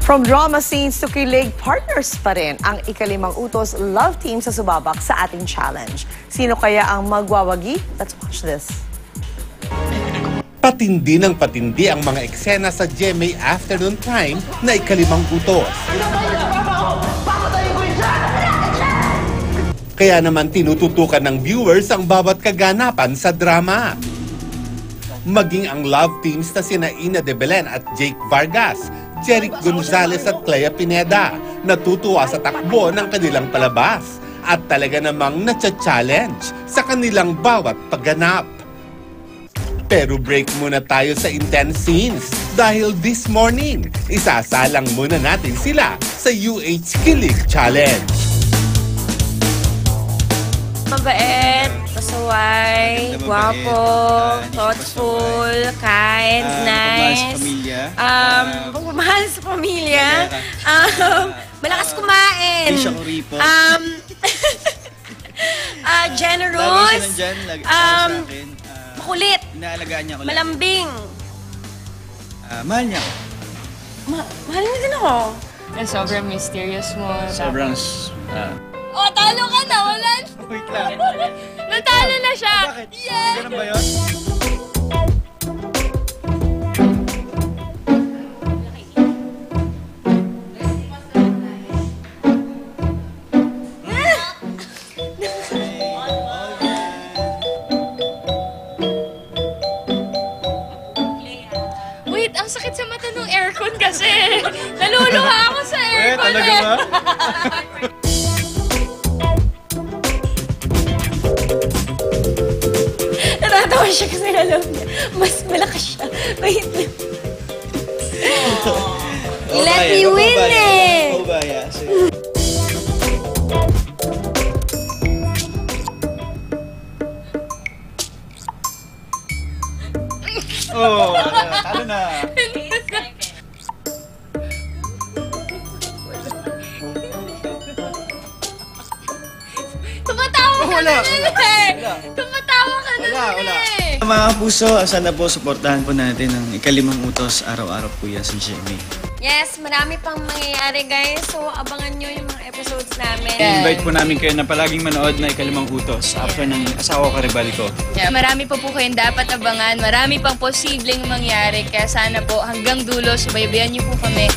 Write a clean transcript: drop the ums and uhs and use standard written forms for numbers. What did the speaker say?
From drama scenes to kilig, partners pa rin ang ikalimang utos love team sa sumabak sa ating challenge. Sino kaya ang magwawagi? Let's watch this. Patindi ng patindi ang mga eksena sa GMA Afternoon Prime na ikalimang utos. Kaya naman tinututukan ng viewers ang bawat kaganapan sa drama. Maging ang love teams na sina Ina de Belen at Jake Vargas, Jeric Gonzalez at Clea Pineda, natutuwa sa takbo ng kanilang palabas at talaga namang natsa-challenge sa kanilang bawat pagganap. Pero break muna tayo sa intense scenes dahil this morning, isasalang muna natin sila sa UH Kilig Challenge. Mabait, pasaway, gwapo, thoughtful, kind, nice. Pagmamahal sa pamilya. Malakas kumain. Generous. Makulit. Inaalagaan niya ako. Malambing. Mahal niya ako. Mahal niya din ako. Sobrang mysterious mo. Sobrang... Oh, talo ka na. Wala. Wait lang. Natalo na siya. Bakit? Yes. Ganun ba yun? Wait, ang sakit sa mata ng aircon kasi. Naluluha ako sa aircon. Talaga ba? Natatawa siya kasi alam niya. Mas malakas siya. Wait. Let me win eh. Ubaya. Oh, talo na. Tumatawa ka na eh. Tumatawa ka na eh. Mga puso, sana po supportahan po natin ang ikalimang utos araw-araw po yan sa GMA. Yes, marami pang mangyayari guys. So, abangan nyo yung mga episodes namin. Invite po namin kayo na palaging manood na ikalimang utos after ng asawa ko, Karibal ko. Yeah, marami pa po kayong dapat abangan. Marami pang posibleng mangyari. Kaya sana po hanggang dulo, subaybayan niyo po kami.